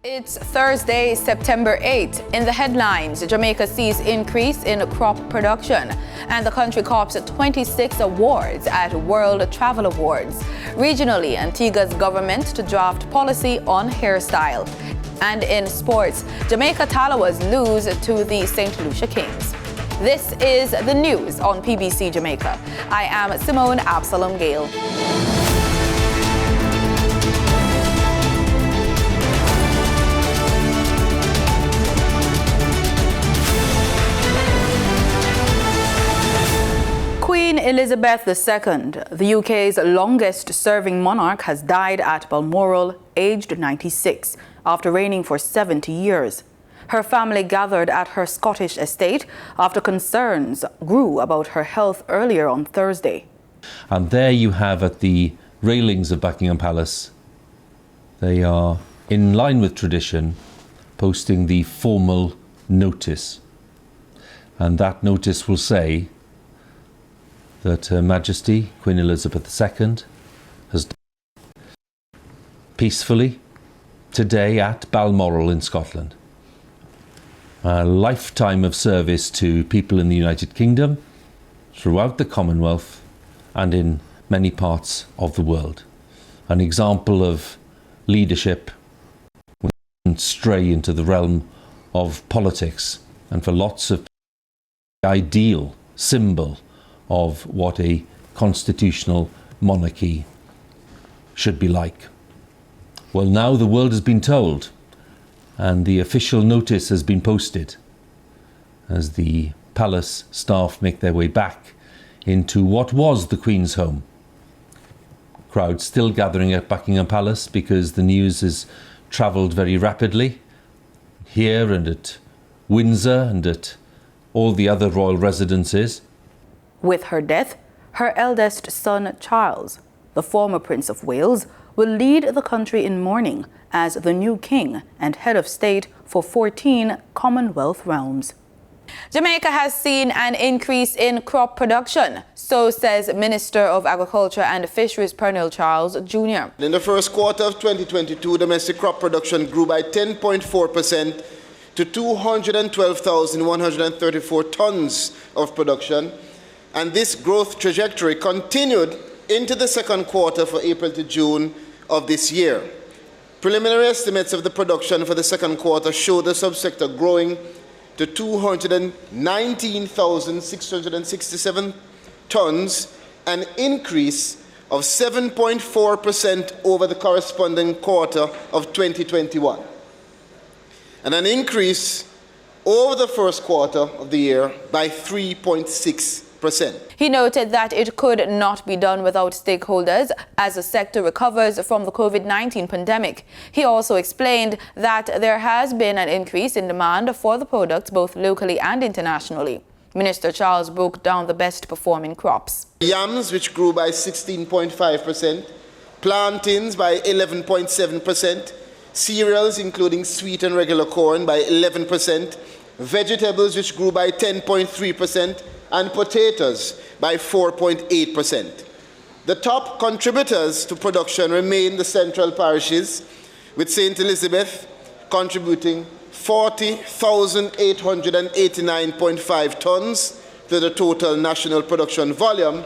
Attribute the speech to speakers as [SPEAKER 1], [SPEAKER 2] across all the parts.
[SPEAKER 1] It's Thursday, September 8. In the headlines, Jamaica sees increase in crop production, and the country cops 26 awards at World Travel Awards. Regionally, Antigua's government to draft policy on hairstyle. And in sports, Jamaica Talawas lose to the St. Lucia Kings. This is the news on PBC Jamaica. I am Simone Absalom Gale. Queen Elizabeth II, the UK's longest-serving monarch, has died at Balmoral, aged 96, after reigning for 70 years. Her family gathered at her Scottish estate after concerns grew about her health earlier on Thursday.
[SPEAKER 2] And there you have at the railings of Buckingham Palace, they are, in line with tradition, posting the formal notice. And that notice will say that Her Majesty, Queen Elizabeth II, has died peacefully today at Balmoral in Scotland. A lifetime of service to people in the United Kingdom, throughout the Commonwealth, and in many parts of the world. An example of leadership when stray into the realm of politics, and for lots of the ideal symbol of what a constitutional monarchy should be like. Well, now the world has been told, and the official notice has been posted as the palace staff make their way back into what was the Queen's home. Crowds still gathering at Buckingham Palace because the news has travelled very rapidly here and at Windsor and at all the other royal residences.
[SPEAKER 1] With her death, her eldest son, Charles, the former Prince of Wales, will lead the country in mourning as the new king and head of state for 14 Commonwealth realms. Jamaica has seen an increase in crop production, so says Minister of Agriculture and Fisheries Pernell Charles Jr.
[SPEAKER 3] In the first quarter of 2022, domestic crop production grew by 10.4% to 212,134 tons of production. And this growth trajectory continued into the second quarter for April to June of this year. Preliminary estimates of the production for the second quarter show the subsector growing to 219,667 tons, an increase of 7.4% over the corresponding quarter of 2021, and an increase over the first quarter of the year by 3.6%.
[SPEAKER 1] He noted that it could not be done without stakeholders as the sector recovers from the COVID-19 pandemic. He also explained that there has been an increase in demand for the products both locally and internationally. Minister Charles broke down the best performing crops.
[SPEAKER 3] Yams, which grew by 16.5%, plantains by 11.7%, cereals including sweet and regular corn by 11%, vegetables which grew by 10.3%, and potatoes by 4.8%. The top contributors to production remain the central parishes, with St. Elizabeth contributing 40,889.5 tons to the total national production volume,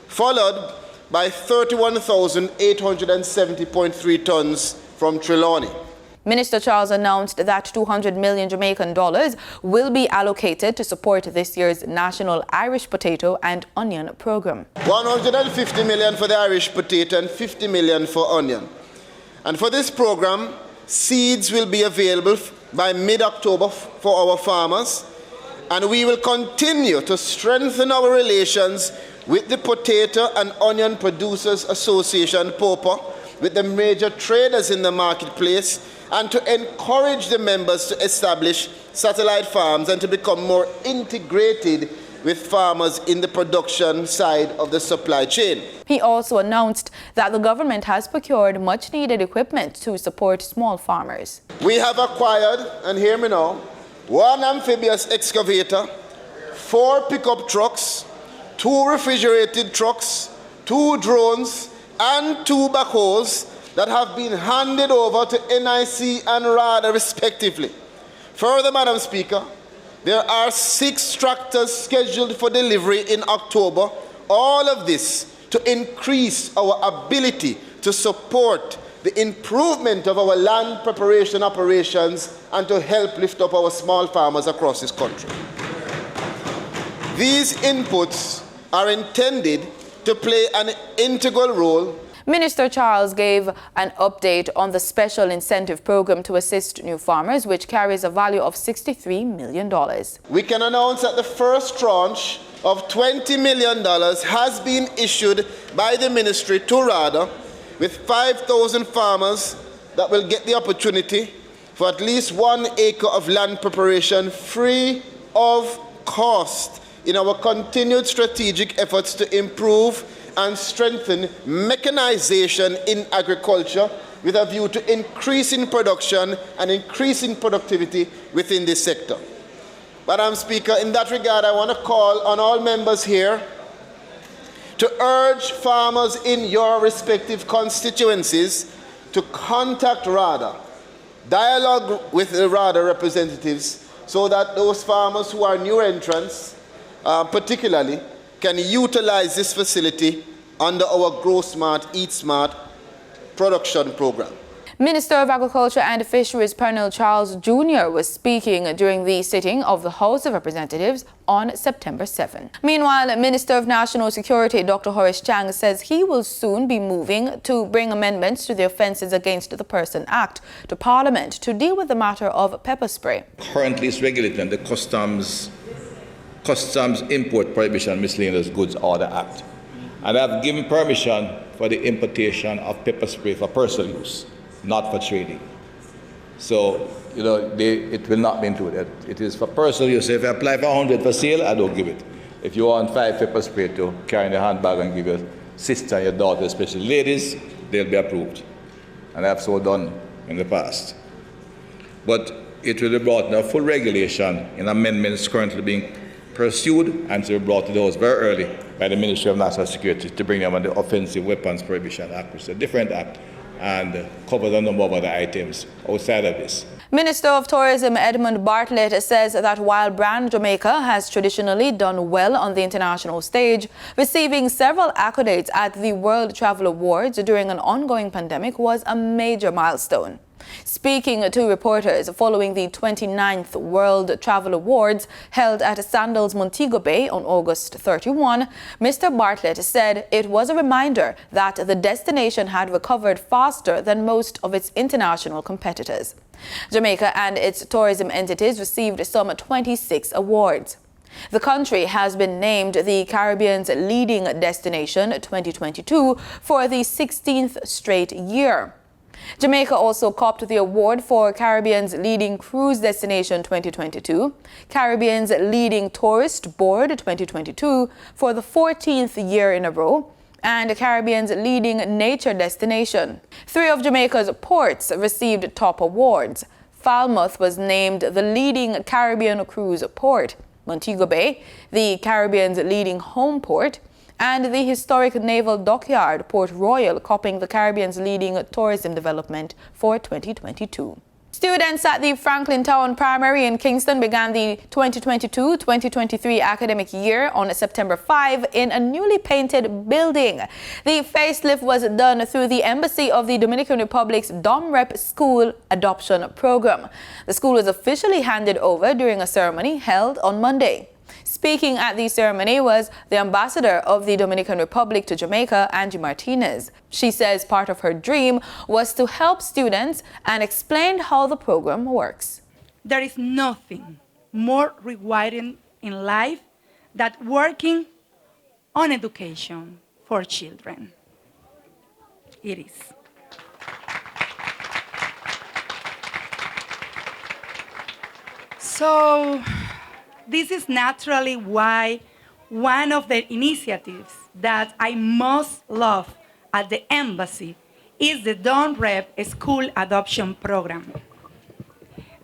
[SPEAKER 3] followed by 31,870.3 tons from Trelawney.
[SPEAKER 1] Minister Charles announced that 200 million Jamaican dollars will be allocated to support this year's National Irish Potato and Onion Program.
[SPEAKER 3] 150 million for the Irish potato and 50 million for onion. And for this program, seeds will be available by mid-October for our farmers, and we will continue to strengthen our relations with the Potato and Onion Producers Association, POPA, with the major traders in the marketplace, and to encourage the members to establish satellite farms and to become more integrated with farmers in the production side of the supply chain.
[SPEAKER 1] He also announced that the government has procured much-needed equipment to support small farmers.
[SPEAKER 3] We have acquired, and hear me now, 1 amphibious excavator, 4 pickup trucks, 2 refrigerated trucks, 2 drones, and 2 backhoes, that have been handed over to NIC and RADA respectively. Further, Madam Speaker, there are 6 tractors scheduled for delivery in October. All of this to increase our ability to support the improvement of our land preparation operations and to help lift up our small farmers across this country. These inputs are intended to play an integral role.
[SPEAKER 1] Minister Charles gave an update on the special incentive program to assist new farmers, which carries a value of $63 million.
[SPEAKER 3] We can announce that the first tranche of $20 million has been issued by the ministry to RADA, with 5,000 farmers that will get the opportunity for at least 1 acre of land preparation free of cost in our continued strategic efforts to improve and strengthen mechanization in agriculture with a view to increasing production and increasing productivity within this sector. Madam Speaker, in that regard, I want to call on all members here to urge farmers in your respective constituencies to contact RADA, dialogue with the RADA representatives, so that those farmers who are new entrants, particularly, can utilize this facility under our Grow Smart, Eat Smart production program.
[SPEAKER 1] Minister of Agriculture and Fisheries Pernell Charles Jr. was speaking during the sitting of the House of Representatives on September 7. Meanwhile, Minister of National Security Dr. Horace Chang says he will soon be moving to bring amendments to the Offences Against the Person Act to Parliament to deal with the matter of pepper spray.
[SPEAKER 4] Currently, it's regulated under the Customs Import Prohibition and Miscellaneous Goods Order Act. And I've given permission for the importation of pepper spray for personal use, not for trading. So, it will not be included. It is for personal use. If I apply for 100 for sale, I don't give it. If you want 5 pepper spray to carry in your handbag and give your sister and your daughter, especially ladies, they'll be approved. And I've so done in the past. But it will be brought in a full regulation in amendments currently being pursued and to be brought to those very early by the Ministry of National Security to bring them on the Offensive Weapons Prohibition Act, which is a different act and covers a number of other items outside of this.
[SPEAKER 1] Minister of Tourism Edmund Bartlett says that while brand Jamaica has traditionally done well on the international stage, receiving several accolades at the World Travel Awards during an ongoing pandemic was a major milestone. Speaking to reporters following the 29th World Travel Awards held at Sandals Montego Bay on August 31, Mr. Bartlett said it was a reminder that the destination had recovered faster than most of its international competitors. Jamaica and its tourism entities received some 26 awards. The country has been named the Caribbean's leading destination 2022 for the 16th straight year. Jamaica also copped the award for Caribbean's leading cruise destination 2022, Caribbean's leading tourist board 2022 for the 14th year in a row, and Caribbean's leading nature destination. 3 of Jamaica's ports received top awards. Falmouth was named the leading Caribbean cruise port, Montego Bay, the Caribbean's leading home port, and the historic naval dockyard, Port Royal, copping the Caribbean's leading tourism development for 2022. Students at the Franklin Town Primary in Kingston began the 2022-2023 academic year on September 5 in a newly painted building. The facelift was done through the Embassy of the Dominican Republic's DomRep School Adoption Program. The school was officially handed over during a ceremony held on Monday. Speaking at the ceremony was the ambassador of the Dominican Republic to Jamaica, Angie Martinez. She says part of her dream was to help students and explained how the program works.
[SPEAKER 5] There is nothing more rewarding in life than working on education for children. It is. So, this is naturally why one of the initiatives that I most love at the embassy is the DomRep School Adoption Program.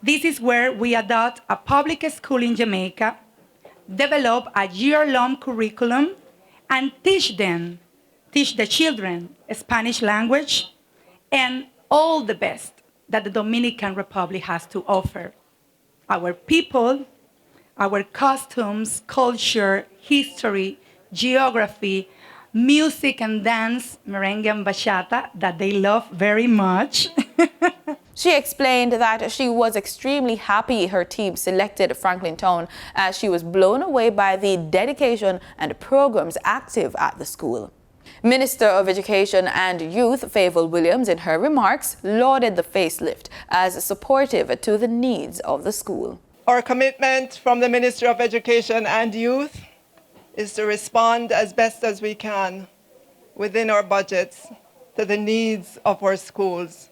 [SPEAKER 5] This is where we adopt a public school in Jamaica, develop a year-long curriculum, and teach the children Spanish language, and all the best that the Dominican Republic has to offer. Our people, our costumes, culture, history, geography, music and dance, merengue and bachata, that they love very much.
[SPEAKER 1] She explained that she was extremely happy her team selected Franklin Town, as she was blown away by the dedication and programs active at the school. Minister of Education and Youth Favour Williams, in her remarks, lauded the facelift as supportive to the needs of the school.
[SPEAKER 6] Our commitment from the Ministry of Education and Youth is to respond as best as we can within our budgets to the needs of our schools.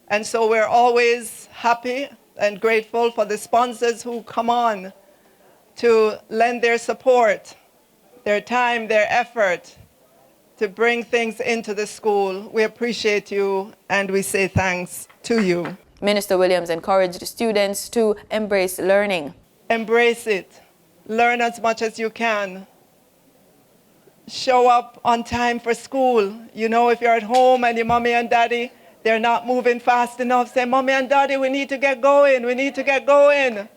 [SPEAKER 6] And so we're always happy and grateful for the sponsors who come on to lend their support, their time, their effort to bring things into the school. We appreciate you and we say thanks to you.
[SPEAKER 1] Minister Williams encouraged students to embrace learning.
[SPEAKER 6] Embrace it. Learn as much as you can. Show up on time for school. You know, if you're at home and your mommy and daddy, they're not moving fast enough, say, Mommy and Daddy, we need to get going. We need to get going.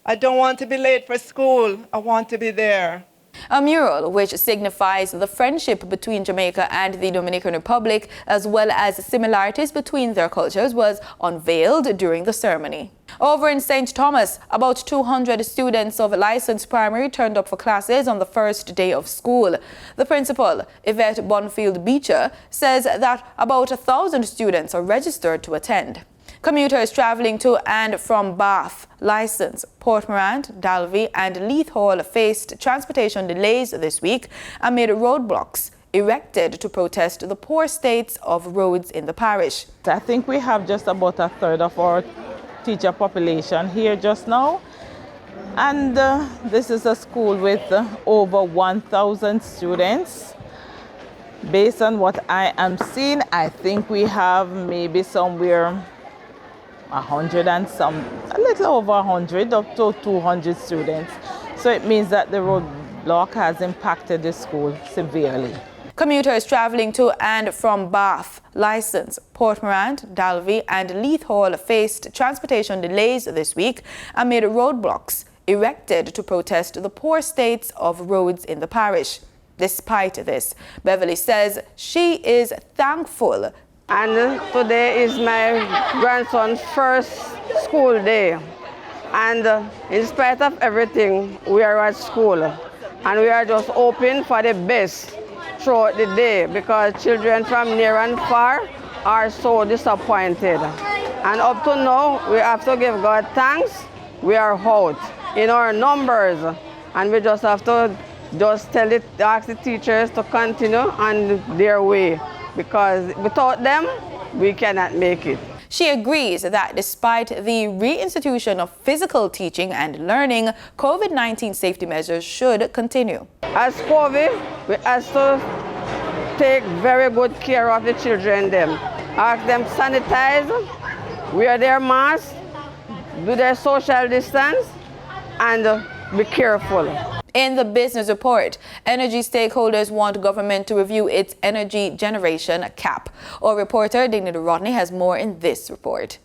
[SPEAKER 6] I don't want to be late for school. I want to be there.
[SPEAKER 1] A mural which signifies the friendship between Jamaica and the Dominican Republic, as well as similarities between their cultures, was unveiled during the ceremony. Over in St. Thomas, about 200 students of licensed primary turned up for classes on the first day of school. The principal, Yvette Bonfield Beecher, says that about 1,000 students are registered to attend. Commuters traveling to and from Bath, License, Port Morant, Dalvey and Leith Hall faced transportation delays this week amid roadblocks erected to protest the poor state of roads in the parish.
[SPEAKER 7] I think we have just about a third of our teacher population here just now. And this is a school with over 1,000 students. Based on what I am seeing, I think we have maybe somewhere 100 and some, a little over 100 up to 200 students. So it means that the roadblock has impacted the school severely.
[SPEAKER 1] Commuters traveling to and from Bath, License, Port Morant, Dalvey and Leith Hall faced transportation delays this week amid roadblocks erected to protest the poor state of roads in the parish. Despite this, Beverly says she is thankful.
[SPEAKER 8] And today is my grandson's first school day. And in spite of everything, we are at school. And we are just hoping for the best throughout the day, because children from near and far are so disappointed. And up to now, we have to give God thanks. We are out in our numbers. And we just have to ask the teachers to continue on their way, because without them, we cannot make it.
[SPEAKER 1] She agrees that despite the reinstitution of physical teaching and learning, COVID-19 safety measures should continue.
[SPEAKER 8] As COVID, we have to take very good care of the children. Ask them sanitize, wear their masks, do their social distance, and be careful.
[SPEAKER 1] In the business report, energy stakeholders want government to review its energy generation cap. Our reporter Dignity Rodney has more in this report.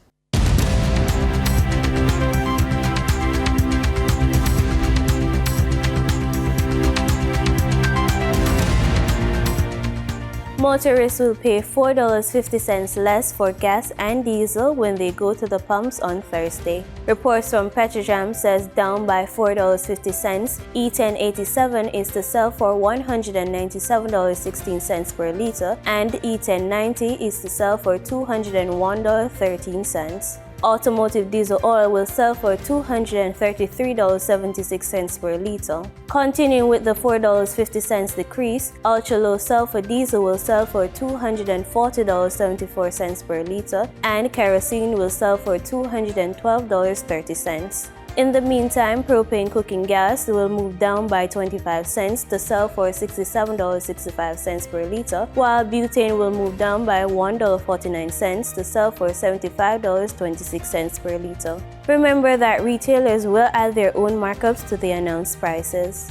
[SPEAKER 9] Motorists will pay $4.50 less for gas and diesel when they go to the pumps on Thursday. Reports from PetroJam says down by $4.50. E1087 is to sell for $197.16 per liter, and E1090 is to sell for $201.13. Automotive diesel oil will sell for $233.76 per liter. Continuing with the $4.50 decrease, ultra-low sulfur diesel will sell for $240.74 per liter, and kerosene will sell for $212.30. In the meantime, propane cooking gas will move down by 25 cents to sell for $67.65 per liter, while butane will move down by $1.49 to sell for $75.26 per liter. Remember that retailers will add their own markups to the announced prices.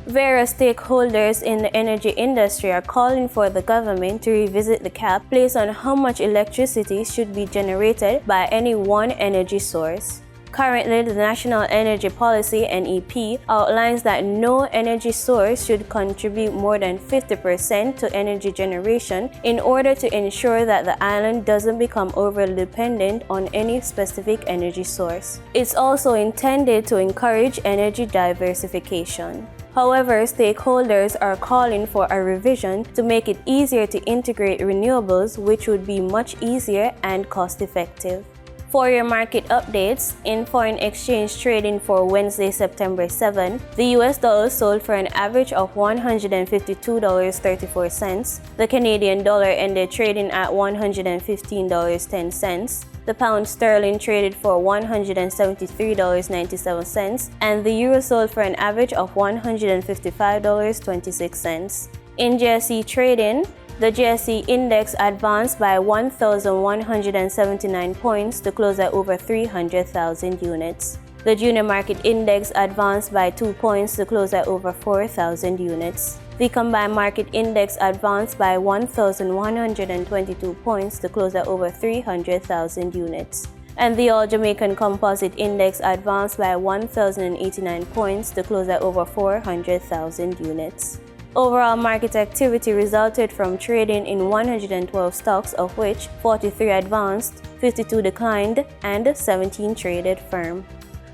[SPEAKER 9] Various stakeholders in the energy industry are calling for the government to revisit the cap placed on how much electricity should be generated by any one energy source. Currently, the National Energy Policy (NEP) outlines that no energy source should contribute more than 50% to energy generation in order to ensure that the island doesn't become overly dependent on any specific energy source. It's also intended to encourage energy diversification. However, stakeholders are calling for a revision to make it easier to integrate renewables, which would be much easier and cost-effective. For your market updates, in foreign exchange trading for Wednesday, September 7, the US dollar sold for an average of $152.34. The Canadian dollar ended trading at $115.10. The pound sterling traded for $173.97, and the euro sold for an average of $155.26. In GSE trading, the GSE index advanced by 1,179 points to close at over 300,000 units. The junior market index advanced by 2 points to close at over 4,000 units. The combined market index advanced by 1,122 points to close at over 300,000 units. And the All Jamaican Composite Index advanced by 1,089 points to close at over 400,000 units. Overall market activity resulted from trading in 112 stocks, of which 43 advanced, 52 declined, and 17 traded firm.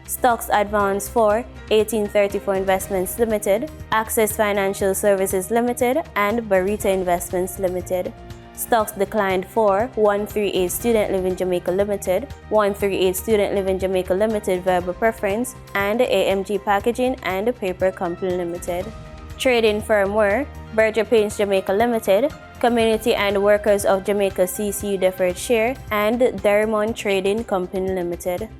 [SPEAKER 9] Stocks advanced for 1834 Investments Limited, Access Financial Services Limited, and Barita Investments Limited. Stocks declined for 138 Student Living Jamaica Limited, 138 Student Living Jamaica Limited Verbal Preference, and AMG Packaging and Paper Company Limited. Trading firm were Berger Paints Jamaica Limited, Community and Workers of Jamaica CCU Deferred Share, and Derrimon Trading Company Limited.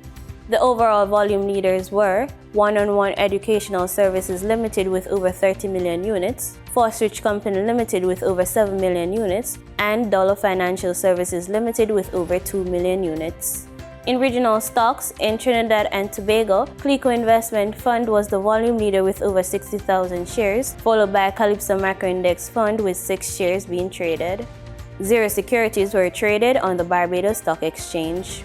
[SPEAKER 9] The overall volume leaders were One-on-One Educational Services Limited with over 30 million units, Fostridge Company Limited with over 7 million units, and Dollar Financial Services Limited with over 2 million units. In regional stocks, in Trinidad and Tobago, Clico Investment Fund was the volume leader with over 60,000 shares, followed by Calypso Macro Index Fund with 6 shares being traded. Zero securities were traded on the Barbados Stock Exchange.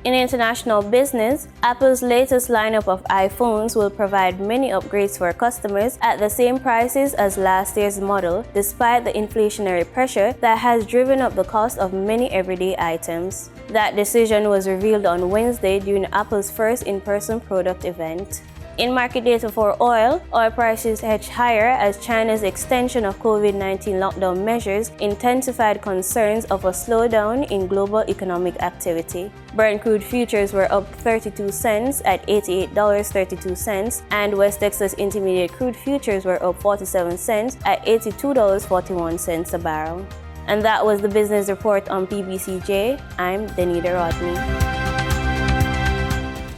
[SPEAKER 9] In international business, Apple's latest lineup of iPhones will provide many upgrades for customers at the same prices as last year's model, despite the inflationary pressure that has driven up the cost of many everyday items. That decision was revealed on Wednesday during Apple's first in-person product event. In market data for oil prices edged higher as China's extension of COVID-19 lockdown measures intensified concerns of a slowdown in global economic activity. Brent crude futures were up 32 cents at $88.32, and West Texas Intermediate crude futures were up 47 cents at $82.41 a barrel. And that was the business report on PBCJ. I'm Danita Rodney.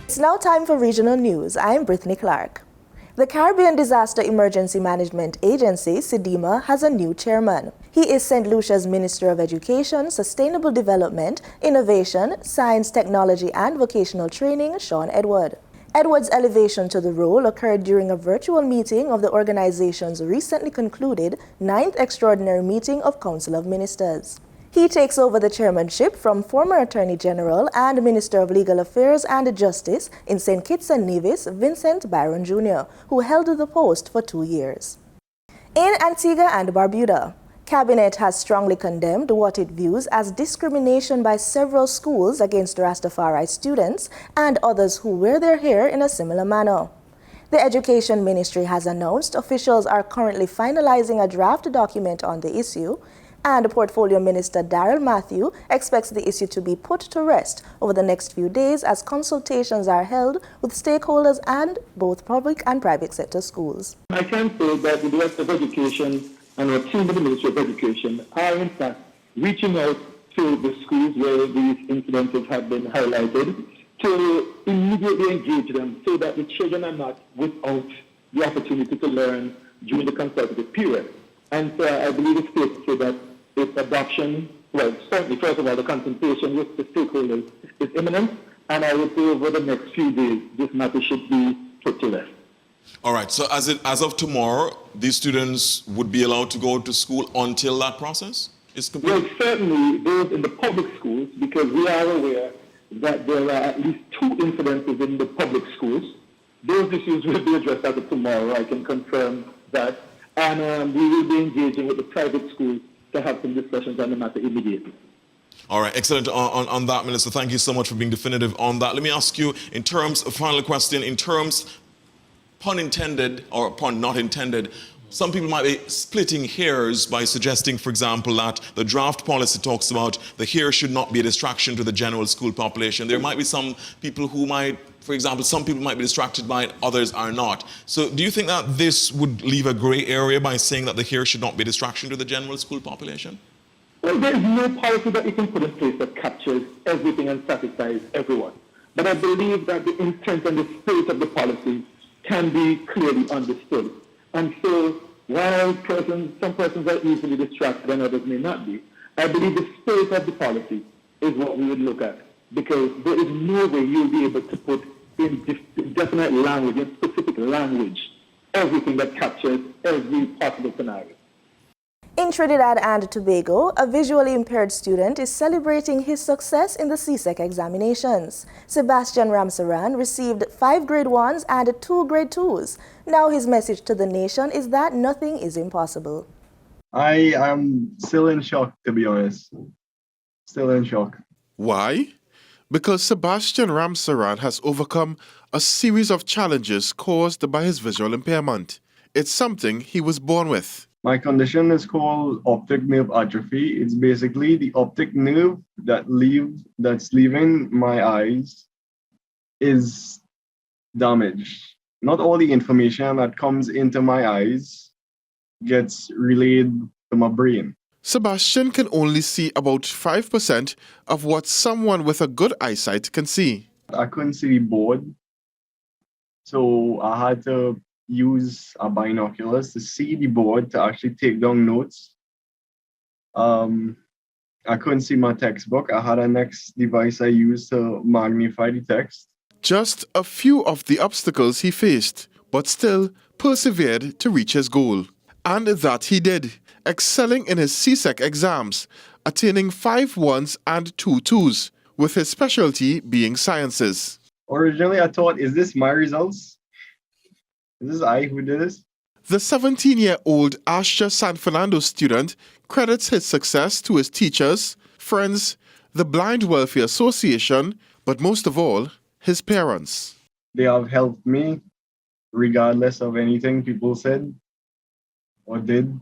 [SPEAKER 10] It's now time for regional news. I'm Brittany Clark. The Caribbean Disaster Emergency Management Agency, CDEMA, has a new chairman. He is St. Lucia's Minister of Education, Sustainable Development, Innovation, Science, Technology and Vocational Training, Sean Edward. Edward's elevation to the role occurred during a virtual meeting of the organization's recently concluded 9th Extraordinary Meeting of Council of Ministers. He takes over the chairmanship from former Attorney General and Minister of Legal Affairs and Justice in St. Kitts and Nevis, Vincent Byron Jr., who held the post for 2 years. In Antigua and Barbuda, Cabinet has strongly condemned what it views as discrimination by several schools against Rastafari students and others who wear their hair in a similar manner. The Education Ministry has announced officials are currently finalizing a draft document on the issue, and Portfolio Minister Daryl Matthew expects the issue to be put to rest over the next few days as consultations are held with stakeholders and both public and private sector schools.
[SPEAKER 11] I can say that the Director of Education and our team of the Ministry of Education are in fact reaching out to the schools where these incidents have been highlighted to immediately engage them so that the children are not without the opportunity to learn during the consultative period. And so I believe it's safe to say that its adoption, well, certainly, first of all, the consultation with the stakeholders is imminent, and I would say over the next few days, this matter should be put to rest.
[SPEAKER 12] All right, so as of tomorrow, these students would be allowed to go to school until that process is complete?
[SPEAKER 11] Well, certainly those in the public schools, because we are aware that there are at least 2 incidences in the public schools. Those issues will be addressed as of tomorrow, I can confirm that. And we will be engaging with the private schools to have some discussions on the matter immediately.
[SPEAKER 12] All right, excellent on that, Minister. Thank you so much for being definitive on that. Let me ask you, in terms, a final question, in terms, pun intended or pun not intended, some people might be splitting hairs by suggesting, for example, that the draft policy talks about the hair should not be a distraction to the general school population. There might be some people who might, for example, some people might be distracted by it, others are not. So do you think that this would leave a gray area by saying that the hair should not be a distraction to the general school population?
[SPEAKER 11] Well, there is no policy that you can put in place that captures everything and satisfies everyone. But I believe that the intent and the spirit of the policy can be clearly understood. And so, while some persons are easily distracted and others may not be, I believe the spirit of the policy is what we would look at, because there is no way you'll be able to put in definite language, in specific language, everything that captures every possible scenario.
[SPEAKER 10] In Trinidad and Tobago, a visually impaired student is celebrating his success in the CSEC examinations. Sebastian Ramsaran received 5 grade 1s and 2 grade 2s. Now his message to the nation is that nothing is impossible.
[SPEAKER 13] I am still in shock, to be honest. Still in shock.
[SPEAKER 14] Why? Because Sebastian Ramsaran has overcome a series of challenges caused by his visual impairment. It's something he was born with.
[SPEAKER 13] My condition is called optic nerve atrophy. It's basically the optic nerve that's leaving my eyes is damaged. Not all the information that comes into my eyes gets relayed to my brain.
[SPEAKER 14] Sebastian can only see about 5% of what someone with a good eyesight can see.
[SPEAKER 13] I couldn't see the board, so I had to use a binoculars to see the board to actually take down notes. I couldn't see my textbook. I had a next device I used to magnify the text.
[SPEAKER 14] Just a few of the obstacles he faced, but still persevered to reach his goal. And that he did, excelling in his CSEC exams, attaining 5 1s and 2 2s, with his specialty being sciences.
[SPEAKER 13] Originally, I thought, is this my results? Is this I who did this?
[SPEAKER 14] The 17-year-old Asha San Fernando student credits his success to his teachers, friends, the Blind Welfare Association, but most of all, his parents.
[SPEAKER 13] They have helped me regardless of anything people said or did.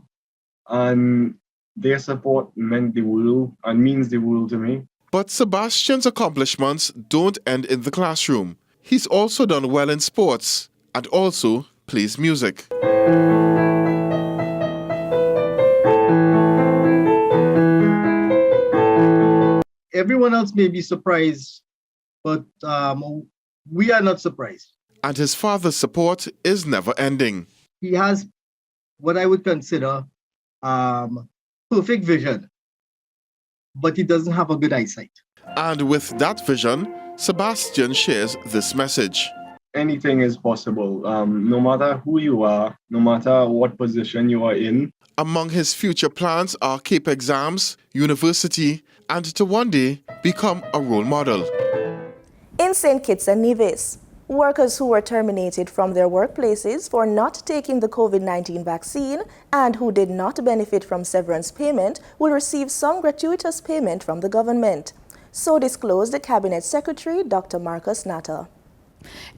[SPEAKER 13] And their support meant the world and means the world to me.
[SPEAKER 14] But Sebastian's accomplishments don't end in the classroom. He's also done well in sports and also plays music.
[SPEAKER 15] Everyone else may be surprised, but we are not surprised.
[SPEAKER 14] And his father's support is never ending.
[SPEAKER 15] He has what I would consider perfect vision, but he doesn't have a good eyesight.
[SPEAKER 14] And with that vision, Sebastian shares this message.
[SPEAKER 13] Anything is possible, no matter who you are, no matter what position you are in.
[SPEAKER 14] Among his future plans are CAPE exams, university, and to one day become a role model.
[SPEAKER 10] In St. Kitts and Nevis, workers who were terminated from their workplaces for not taking the COVID-19 vaccine and who did not benefit from severance payment will receive some gratuitous payment from the government. So disclosed the Cabinet Secretary, Dr. Marcus Natter.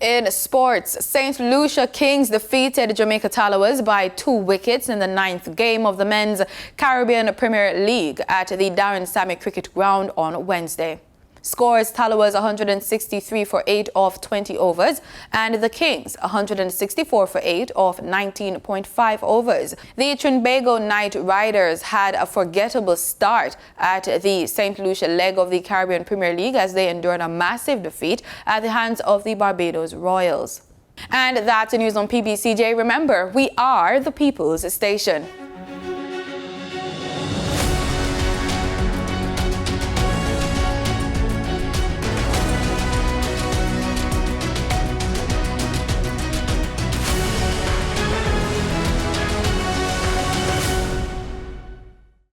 [SPEAKER 1] In sports, St. Lucia Kings defeated Jamaica Tallawahs by 2 wickets in the 9th game of the Men's Caribbean Premier League at the Darren Sammy Cricket Ground on Wednesday. Scores: Tallawahs 163 for 8 off 20 overs and the Kings 164 for 8 off 19.5 overs. The Trinbago Knight Riders had a forgettable start at the St. Lucia leg of the Caribbean Premier League as they endured a massive defeat at the hands of the Barbados Royals. And that's the news on PBCJ. Remember, we are the people's station.